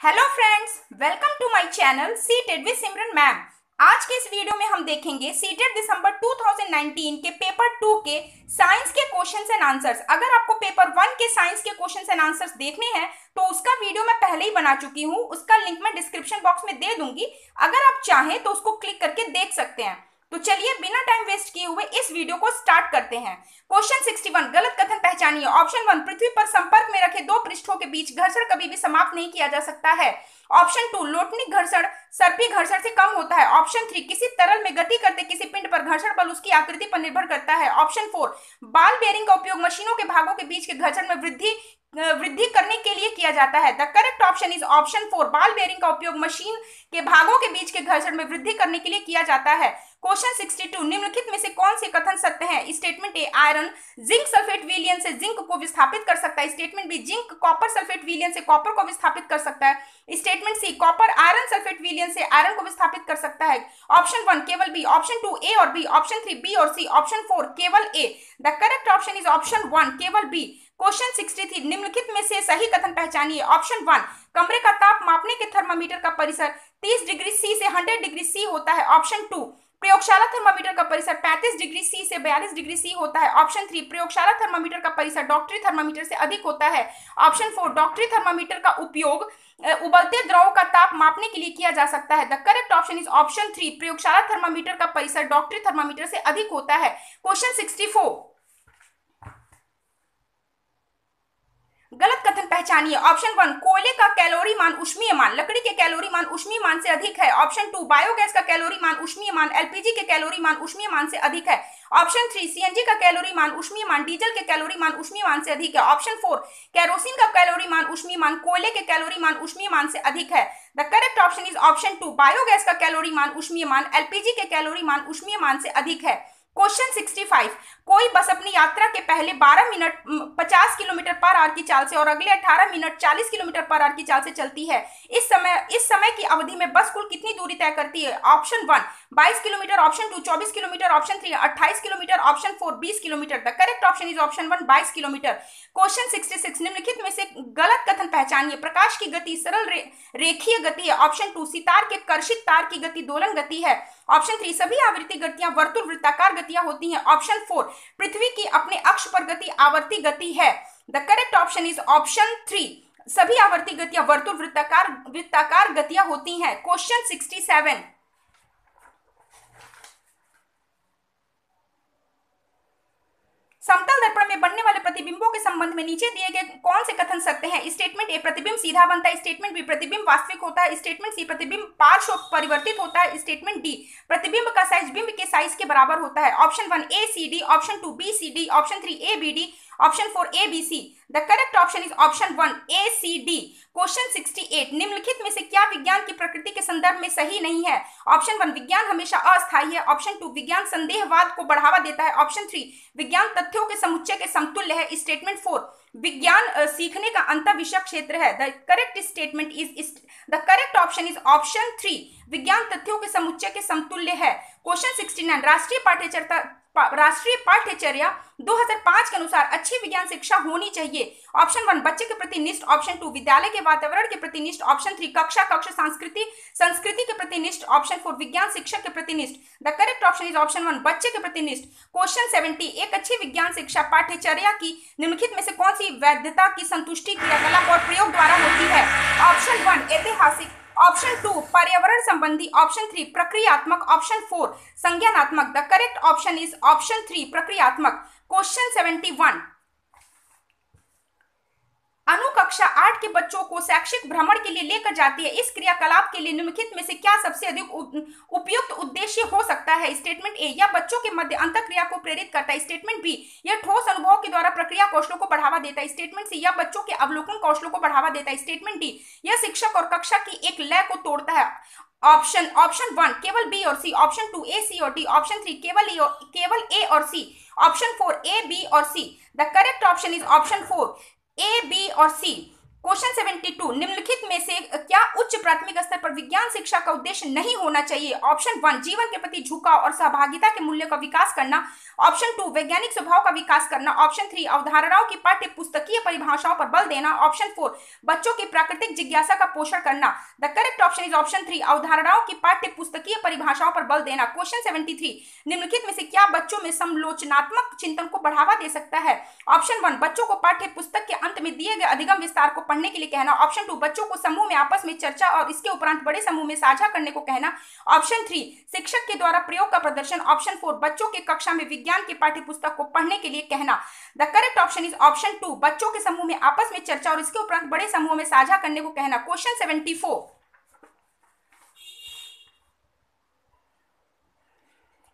Hello friends, welcome to my channel CTET with Simran ma'am. आज के इस वीडियो में हम देखेंगे सीटेट दिसंबर 2019 के पेपर 2 के साइंस के क्वेश्चंस एंड आंसर्स। अगर आपको पेपर 1 के साइंस के क्वेश्चंस एंड आंसर्स देखने हैं तो उसका वीडियो मैं पहले ही बना चुकी हूं, उसका लिंक मैं डिस्क्रिप्शन बॉक्स में दे दूंगी। अगर आप चाहें तो उसको क्लिक करके देख सकते हैं। तो चलिए बिना टाइम वेस्ट किए हुए इस वीडियो को स्टार्ट करते हैं। क्वेश्चन 61, गलत कथन पहचानिए। ऑप्शन 1, पृथ्वी पर संपर्क में रखे दो पृष्ठों के बीच घर्षण कभी भी समाप्त नहीं किया जा सकता है। ऑप्शन 2, लोटनिक घर्षण सर्पी घर्षण से कम होता है। ऑप्शन 3, किसी तरल में गति करते किसी पिंड पर घर्षण बल उसकी आकृति पर निर्भर करता है। ऑप्शन 4, बॉल बेयरिंग का उपयोग मशीनों के भागों के बीच के घर्षण में वृद्धि करने के लिए किया जाता है। The correct option is option 4, ball bearing का उपयोग मशीन के भागों के बीच के घर्षण में वृद्धि करने के लिए किया जाता है। क्वेश्चन 62, निम्नलिखित में से कौन से कथन सत्य है? Statement A, iron zinc sulphate विलयन से जिंक को विस्थापित कर सकता है। Statement B, zinc copper sulphate विलयन से कॉपर को विस्थापित कर सकता है। Statement C, copper iron sulphate विलयन से आयरन को विस्थापित कर सकता है। ऑप्शन 1 केवल बी, ऑप्शन 2 ए और बी, ऑप्शन 3 बी और सी, ऑप्शन 4 केवल A. The correct option is option 1 केवल बी। क्वेश्चन 63, निम्नलिखित में से सही कथन पहचानिए। ऑप्शन 1, कमरे का ताप मापने के थर्मामीटर का परिसर 30 डिग्री सी से 100 डिग्री सी होता है। ऑप्शन 2, प्रयोगशाला थर्मामीटर का परिसर 35 डिग्री सी से 42 डिग्री सी होता है। ऑप्शन 3, प्रयोगशाला थर्मामीटर का परिसर डॉक्टरी थर्मामीटर से अधिक होता है। ऑप्शन 4, डॉक्टरी थर्मामीटर का उपयोग उबलते द्रव का ताप मापने के लिए किया जा सकता है। The correct option is option 3, प्रयोगशाला थर्मामीटर का परिसर डॉक्टरी थर्मामीटर से अधिक होता है। क्वेश्चन 64, गलत कथन पहचानिए। ऑप्शन 1, कोयले का कैलोरी मान ऊष्मीय मान लकड़ी के कैलोरी मान ऊष्मीय मान से अधिक है। ऑप्शन 2, बायोगैस का कैलोरी मान ऊष्मीय मान एलपीजी के कैलोरी मान ऊष्मीय मान से अधिक है। ऑप्शन 3, सीएनजी का कैलोरी मान ऊष्मीय मान डीजल के कैलोरी मान ऊष्मीय मान से अधिक है। ऑप्शन 4, केरोसिन का कैलोरी मान ऊष्मीय मान कोयले के कैलोरी मान ऊष्मीय मान से अधिक है। The correct option is option 2, biogas का कैलोरी मान ऊष्मीय मान एलपीजी के कैलोरी मान ऊष्मीय मान से अधिक है। क्वेश्चन 65, कोई बस अपनी यात्रा के पहले 12 मिनट 50 किलोमीटर पर आवर की चाल से और अगले 18 मिनट 40 किलोमीटर पर आवर की चाल से चलती है। इस समय की अवधि में बस कुल कितनी दूरी तय करती है? Option 1, 22 kilometre, option 2, 24 kilometre, option 3, 28 kilometre, option 4, 20 kilometre. The correct option is option 1, 22 kilometre. Question 66, निम्नलिखित में से गलत कथन पहचानिए। प्रकाश की गति सरल रेखीय गति है। ऑप्शन 2, सितार के कर्षित तार की गति दोलन गति है। ऑप्शन 3, सभी आवृत्ति गतियां वर्तुल वृत्ताकार गतियां होती हैं। ऑप्शन 4, पृथ्वी की अपने अक्ष पर गति आवर्ती गति है। The correct option is option 3, सभी आवर्ती गतियां वर्तुल वृत्ताकार गतियां होती हैं। क्वेश्चन 67, समतल दर्पण में बनने वाले प्रतिबिंबों के संबंध में नीचे दिए गए कौन से कथन सत्य हैं? स्टेटमेंट ए, प्रतिबिंब सीधा बनता है। स्टेटमेंट बी, प्रतिबिंब वास्तविक होता है। स्टेटमेंट सी, प्रतिबिंब पार्श्व परिवर्तित होता है। स्टेटमेंट डी, प्रतिबिंब का साइज बिंब के साइज के बराबर होता है। Option 1 A C D, option 2 B C D, option 3 A B D, option 4 A B C. The correct option is option 1 A C D. Question 68, निम्नलिखित में से क्या विज्ञान की प्रकृति के संदर्भ में सही नहीं है? ऑप्शन 1, विज्ञान हमेशा अस्थायी है। ऑप्शन 2, विज्ञान संदेहवाद को बढ़ावा देता है। ऑप्शन 3, विज्ञान तथ्यों के समुच्चय के समतुल्य है। स्टेटमेंट 4, विज्ञान सीखने का अंतःविषयक क्षेत्र है। The correct option is option 3, विज्ञान तथ्यों के समुच्चय के समतुल्य है। क्वेश्चन 69, राष्ट्रीय पाठ्यचर्या 2005 के अनुसार अच्छी विज्ञान शिक्षा होनी चाहिए। ऑप्शन 1, बच्चे के प्रति निष्ठ। ऑप्शन 2, विद्यालय के वातावरण के प्रति निष्ठ। ऑप्शन 3, कक्ष संस्कृति के प्रति निष्ठ। ऑप्शन 4, विज्ञान शिक्षक के प्रति निष्ठ। The correct option is option 1, बच्चे के प्रति निष्ठ। क्वेश्चन 70, एक अच्छी विज्ञान शिक्षा पाठ्यचर्या की निम्नलिखित में से कौन सी वैधता की संतुष्टि क्रियाकलाप और प्रयोग द्वारा होती है? ऑप्शन 1, ऐतिहासिक। ऑप्शन 2, पर्यावरण संबंधी। ऑप्शन 3, प्रक्रियात्मक। ऑप्शन 4, संज्ञानात्मक। The correct option is option 3, प्रक्रियात्मक। क्वेश्चन 71, अनु कक्षा 8 के बच्चों को शैक्षिक भ्रमण के लिए लेकर जाती है। इस क्रियाकलाप के लिए निम्नलिखित में से क्या सबसे अधिक उपयुक्त उद्देश्य हो सकता है? स्टेटमेंट ए, यह बच्चों के मध्य अंतःक्रिया को प्रेरित करता है। स्टेटमेंट बी, यह ठोस अनुभव के द्वारा प्रक्रिया कौशलों को बढ़ावा देता है। स्टेटमेंट सी, यह बच्चों के अवलोकन कौशलों को बढ़ावा देता है। स्टेटमेंट डी, यह शिक्षक और कक्षा की एक लय को तोड़ता है। ऑप्शन 1 केवल बी और सी, ऑप्शन 2 ए सी और डी, ऑप्शन 3 केवल ए और सी, ऑप्शन 4 ए बी और C. The correct option is option 4 A B और सी। क्वेश्चन 72, निम्नलिखित में से क्या उच्च प्राथमिक स्तर पर विज्ञान शिक्षा का उद्देश्य नहीं होना चाहिए? ऑप्शन 1, जीवन के प्रति झुकाव और सहभागिता के मूल्य का विकास करना। ऑप्शन 2, वैज्ञानिक स्वभाव का विकास करना। ऑप्शन 3, अवधारणाओं की पाठ्य पुस्तकीय परिभाषाओं पर बल देना। ऑप्शन 4, बच्चों की प्राकृतिक जिज्ञासा का पोषण करना। The correct option is option 3, अवधारणाओं की पाठ्य पुस्तकीय परिभाषाओं पर बल देना। क्वेश्चन 73, निम्नलिखित में से क्या बच्चों में समालोचनात्मक चिंतन को बढ़ावा दे सकता है? ऑप्शन 1, बच्चों को पाठ्य पुस्तक के अंत में दिए गए अधिगम विस्तार को पढ़ने के लिए कहना। ऑप्शन 2, बच्चों को समूह में आपस में चर्चा और इसके उपरांत बड़े समूह में साझा करने को कहना। ऑप्शन 3, शिक्षक के द्वारा प्रयोग का प्रदर्शन। ऑप्शन 4, बच्चों के कक्षा में विज्ञान की पाठ्य पुस्तक को पढ़ने के लिए कहना। The correct option is option 2, बच्चों के समूह में आपस में चर्चा और इसके उपरांत बड़े समूह में साझा करने को कहना। क्वेश्चन 74,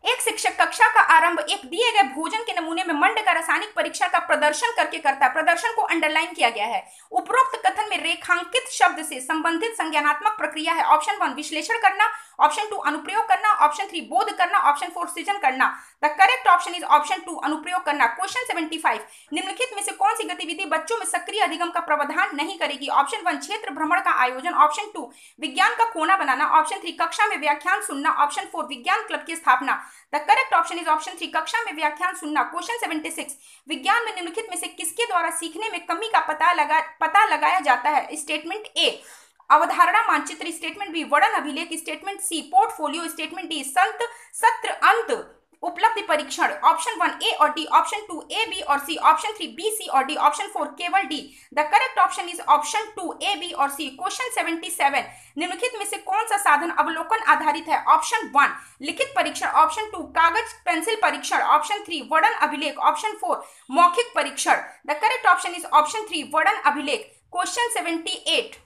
एक शिक्षक कक्षा का आरंभ एक दिए गए भोजन के नमूने में मंड का रासायनिक परीक्षण का प्रदर्शन करके करता है। प्रदर्शन को अंडरलाइन किया गया है। उपरोक्त कथन में रेखांकित शब्द से संबंधित संज्ञानात्मक प्रक्रिया है। ऑप्शन 1, विश्लेषण करना। ऑप्शन 2, अनुप्रयोग करना। ऑप्शन 3, बोध करना। ऑप्शन 4, सृजन करना। The correct option is option 2, अनुप्रयोग करना। क्वेश्चन 75, निम्नलिखित में से कौन सी गतिविधि बच्चों में सक्रिय अधिगम का प्रावधान नहीं करेगी? ऑप्शन 1, क्षेत्र भ्रमण का आयोजन। ऑप्शन 2, विज्ञान का कोना बनाना। ऑप्शन 3, कक्षा में व्याख्यान सुनना। ऑप्शन 4, विज्ञान क्लब की स्थापना। The correct option is option 3, कक्षा में व्याख्यान सुनना। क्वेश्चन 76, विज्ञान में निम्नलिखित में से किसके द्वारा सीखने में कमी का पता लगाया जाता है? स्टेटमेंट ए, अवधारणा मानचित्र। स्टेटमेंट बी, वर्णन अभिलेख। Statement C, portfolio. Statement D, सत्र अंत उपलब्धि परीक्षण। ऑप्शन 1, ए और डी। ऑप्शन 2, ए, बी और सी। ऑप्शन 3, बी, सी और डी। ऑप्शन 4, केवल D. The correct option is option 2, A, B और सी। क्वेश्चन 77, निम्नलिखित में से कौन सा साधन अवलोकन आधारित है? ऑप्शन 1, लिखित परीक्षण। ऑप्शन 2, कागज पेंसिल परीक्षण। ऑप्शन 3, वर्णन अभिलेख। ऑप्शन 4, मौखिक परीक्षण। The correct option is option 3, वर्णन अभिलेख। क्वेश्चन 78,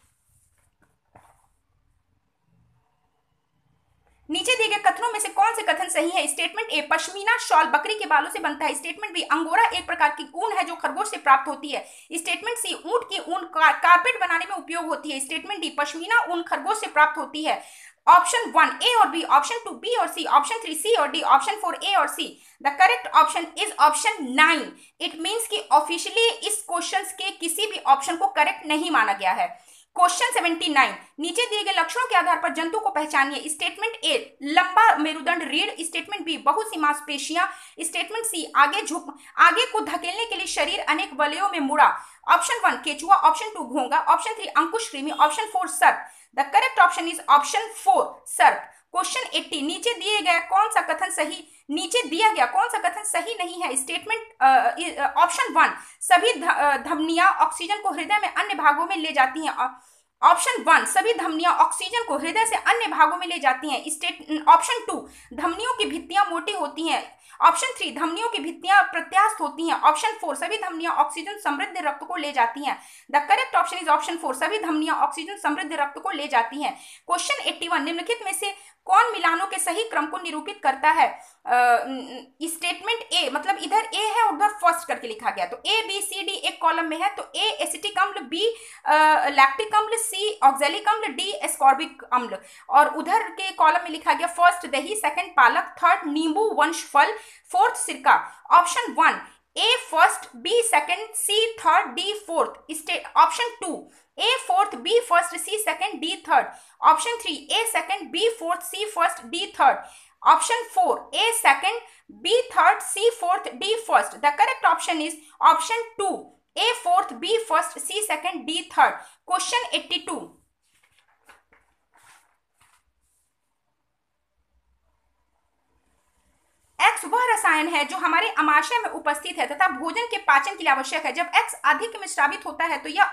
नीचे दिए गए कथनों में से कौन से कथन सही है? स्टेटमेंट ए, पश्मीना शॉल बकरी के बालों से बनता है। स्टेटमेंट बी, अंगोरा एक प्रकार की ऊन है जो खरगोश से प्राप्त होती है। स्टेटमेंट सी, ऊंट की ऊन कारपेट बनाने में उपयोग होती है। स्टेटमेंट डी, पश्मीना ऊन खरगोश से प्राप्त होती है। ऑप्शन 1, ए और बी। ऑप्शन 2, बी और सी। ऑप्शन 3, सी और डी। ऑप्शन 4, ए और C. The correct option is option 9। It means कि ऑफिशियली इस क्वेश्चन के किसी भी ऑप्शन को करेक्ट नहीं माना गया है। क्वेश्चन 79, नीचे दिए गए लक्षणों के आधार पर जंतु को पहचानिए। स्टेटमेंट ए, लंबा मेरुदंड रीढ़। स्टेटमेंट बी, बहुत सी मांसपेशियां। स्टेटमेंट सी, आगे को धकेलने के लिए शरीर अनेक वलयों में मुड़ा। ऑप्शन 1, केचुआ। ऑप्शन 2, घोंगा। ऑप्शन 3, अंकुश कृमि। ऑप्शन 4, सर्प। The correct option is option 4, सर्प। क्वेश्चन 80, नीचे दिया गया कौन सा कथन सही नहीं है? स्टेटमेंट ऑप्शन 1, सभी धमनियां ऑक्सीजन को हृदय में अन्य भागों में ले जाती हैं। ऑप्शन 1, सभी धमनियां ऑक्सीजन को हृदय से अन्य भागों में ले जाती हैं। ऑप्शन 2, धमनियों की भित्तियां मोटी होती हैं। ऑप्शन 3, धमनियों की भित्तियां प्रत्यास्थ होती हैं। ऑप्शन 4, सभी धमनियां ऑक्सीजन समृद्ध रक्त को ले जाती हैं। The correct option is option 4, सभी धमनियां ऑक्सीजन समृद्ध रक्त को ले जाती हैं। क्वेश्चन 81, निम्नलिखित में से कौन मिलानों के सही क्रम को निरूपित करता है? स्टेटमेंट ए, मतलब इधर ए है उधर फर्स्ट करके लिखा गया, तो ए, बी, सी, डी एक कॉलम में है, तो ए एसिटिक अम्ल, बी लैक्टिक अम्ल, सी ऑक्सैलिक अम्ल, डी एस्कॉर्बिक अम्ल। और उधर के कॉलम में लिखा गया फर्स्ट दही, सेकंड पालक, थर्ड नींबू वंश फल, फोर्थ सिरका। Option 1, A first, B second, C third, D fourth. Option 2, A fourth, B first, C second, D third. Option 3, A second, B fourth, C first, D third. Option 4, A second, B third, C fourth, D first. The correct option is option 2, A fourth, B first, C second, D third. Question 82, X वह रसायन है जो हमारे अमाशय में उपस्थित है तथा भोजन के पाचन के लिए आवश्यक है। जब एक्स अधिक में स्रावित होता है तो यह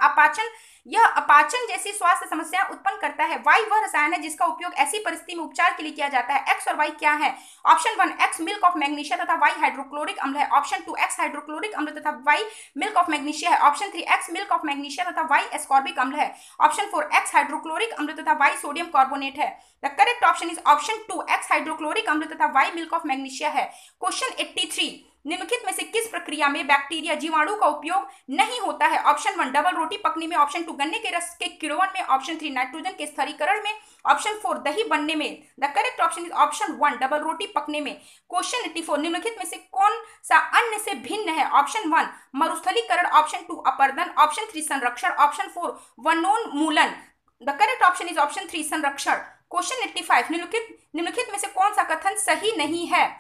अपाचन जैसी स्वास्थ्य समस्याएं उत्पन्न करता है। वाई वह रसायन है जिसका उपयोग ऐसी परिस्थिति में उपचार के लिए किया जाता है। एक्स और वाई क्या है? Option 1, x milk of magnesia तथा वाई हाइड्रोक्लोरिक अम्ल है। ऑप्शन 2, एक्स हाइड्रोक्लोरिक अम्ल तथा वाई मिल्क ऑफ मैग्नीशिया है। Option 3, x milk of magnesia तथा वाई एस्कॉर्बिक अम्ल है। ऑप्शन 4, एक्स हाइड्रोक्लोरिक अम्ल तथा वाई सोडियम कार्बोनेट है। The correct option is option 2, x hydrochloric अम्ल तथा वाई मिल्क ऑफ मैग्नीशिया है। क्वेश्चन 83, निम्नलिखित में से किस प्रक्रिया में बैक्टीरिया जीवाणु का उपयोग नहीं होता है? ऑप्शन 1 डबल रोटी पकने में, ऑप्शन 2 गन्ने के रस के किण्वन में, ऑप्शन 3 नाइट्रोजन के स्थिरीकरण में, ऑप्शन 4 दही बनने में। The correct option is option 1 double रोटी पकने में। क्वेश्चन 84 निम्नलिखित में से कौन सा अन्य से भिन्न है? ऑप्शन 1 मरुस्थलीकरण, ऑप्शन 2 अपर्दन, ऑप्शन 3 संरक्षण, ऑप्शन 4 वनोन्मूलन। The correct option is option 3 संरक्षण। क्वेश्चन 85 निम्नलिखित में से कौन सा कथन सही नहीं है?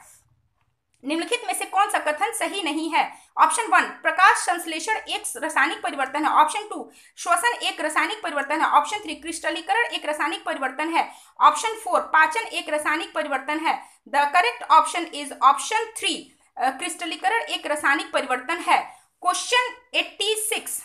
निम्नलिखित में से कौन सा कथन सही नहीं है? ऑप्शन 1 प्रकाश संश्लेषण एक रासायनिक परिवर्तन है, ऑप्शन 2 श्वसन एक रासायनिक परिवर्तन है, ऑप्शन 3 क्रिस्टलीकरण एक रासायनिक परिवर्तन है, ऑप्शन 4 पाचन एक रासायनिक परिवर्तन है। The correct option is option 3 क्रिस्टलीकरण एक रासायनिक परिवर्तन है। क्वेश्चन 86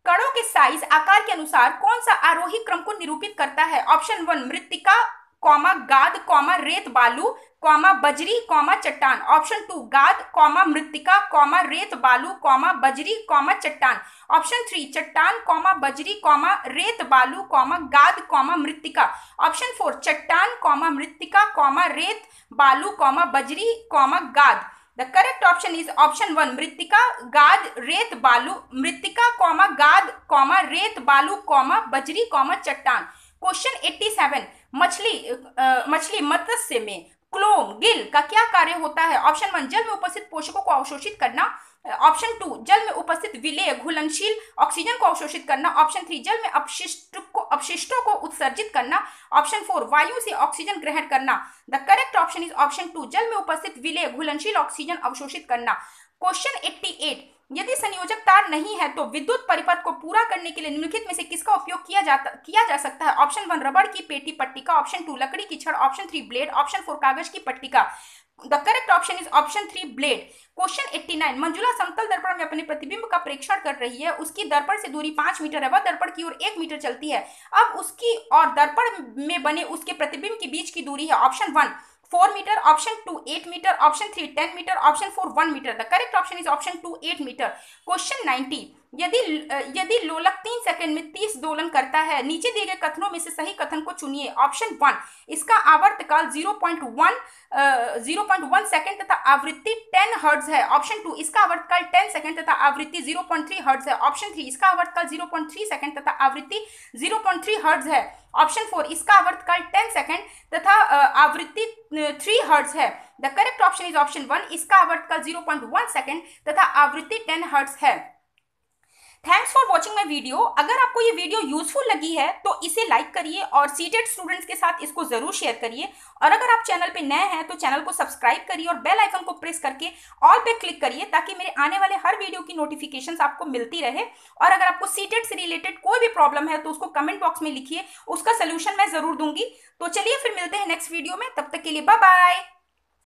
कणों के साइज आकार के अनुसार कौन सा आरोही क्रम को निरूपित करता है? ऑप्शन 1 मृत्तिका कॉमा गाद कॉमा रेत बालू कॉमा बजरी कॉमा चट्टान, ऑप्शन 2 गाद कॉमा मृत्तिका कॉमा रेत बालू कॉमा बजरी कॉमा चट्टान, ऑप्शन 3 चट्टान कॉमा बजरी कॉमा रेत बालू कॉमा गाद कॉमा मृत्तिका, ऑप्शन 4 चट्टान कॉमा मृत्तिका कॉमा रेत बालू कॉमा बजरी कॉमा गाद। The correct option is option 1 मृत्तिका गाद रेत बालू, मृत्तिका कॉमा गाद कॉमा रेत बालू कॉमा बजरी कॉमा चट्टान। क्वेश्चन 87 मछली मत्स्य में क्लोम गिल का क्या कार्य होता है? ऑप्शन 1 जल में उपस्थित पोषकों को अवशोषित करना, ऑप्शन 2 जल में उपस्थित विलेय घुलनशील ऑक्सीजन को अवशोषित करना, ऑप्शन 3 जल में अपशिष्टों को उत्सर्जित करना, ऑप्शन 4 वायु से ऑक्सीजन ग्रहण करना। The correct option is option 2 जल में उपस्थित विलेय घुलनशील ऑक्सीजन अवशोषित करना। क्वेश्चन 88 यदि संयोजक तार नहीं है तो विद्युत परिपथ को पूरा करने के लिए निम्नलिखित में से किसका उपयोग किया जा सकता है? ऑप्शन 1 रबड़ की पेटी पट्टिका, ऑप्शन 2 लकड़ी की छड़, ऑप्शन 3 ब्लेड, ऑप्शन 4 कागज की पट्टिका। The correct option is option 3 blade. Question 89 Manjula समतल दर्पण में अपने प्रतिबिंब का प्रेक्षण कर रही है, उसकी दर्पण से दूरी 5 मीटर है, वह दर्पण की ओर 1 मीटर चलती है। अब उसकी और दर्पण में बने उसके प्रतिबिंब के बीच की दूरी है option 1 4 metre, option 2 8 metre, option 3 10 metre, option 4 1 metre. The correct option is option 2 8 metre. Question 90 यदि लोलक 3 सेकंड में 30 दोलन करता है, नीचे दिए गए कथनों में से सही कथन को चुनिए। ऑप्शन 1 इसका आवर्तकाल 0.1 सेकंड तथा आवृत्ति 10 हर्ट्ज है, ऑप्शन 2 इसका आवर्तकाल 10 सेकंड तथा आवृत्ति 0.3 हर्ट्ज है, ऑप्शन 3 इसका आवर्तकाल 0.3 सेकंड तथा आवृत्ति 0.3 हर्ट्ज है, ऑप्शन 4 इसका आवर्तकाल 10 सेकंड तथा आवृत्ति 3 हर्ट्ज है। The correct option is option 1 इसका आवर्तकाल 0.1 सेकंड तथा आवृत्ति 10 हर्ट्ज है। Thanks for watching my video. अगर आपको ये वीडियो यूजफुल लगी है तो इसे लाइक करिए और सीटेड स्टूडेंट्स के साथ इसको जरूर शेयर करिए, और अगर आप चैनल पे नए हैं तो चैनल को सब्सक्राइब करिए और बेल आइकन को प्रेस करके ऑल पे क्लिक करिए ताकि मेरे आने वाले हर वीडियो की नोटिफिकेशंस आपको मिलती रहे। और अगर आपको सीटेड से रिलेटेड कोई भी प्रॉब्लम है तो उसको कमेंट बॉक्स में लिखिए, उसका सोल्यूशन मैं जरूर दूंगी। तो चलिए फिर मिलते हैं नेक्स्ट वीडियो में, तब तक के लिए बाय बाय।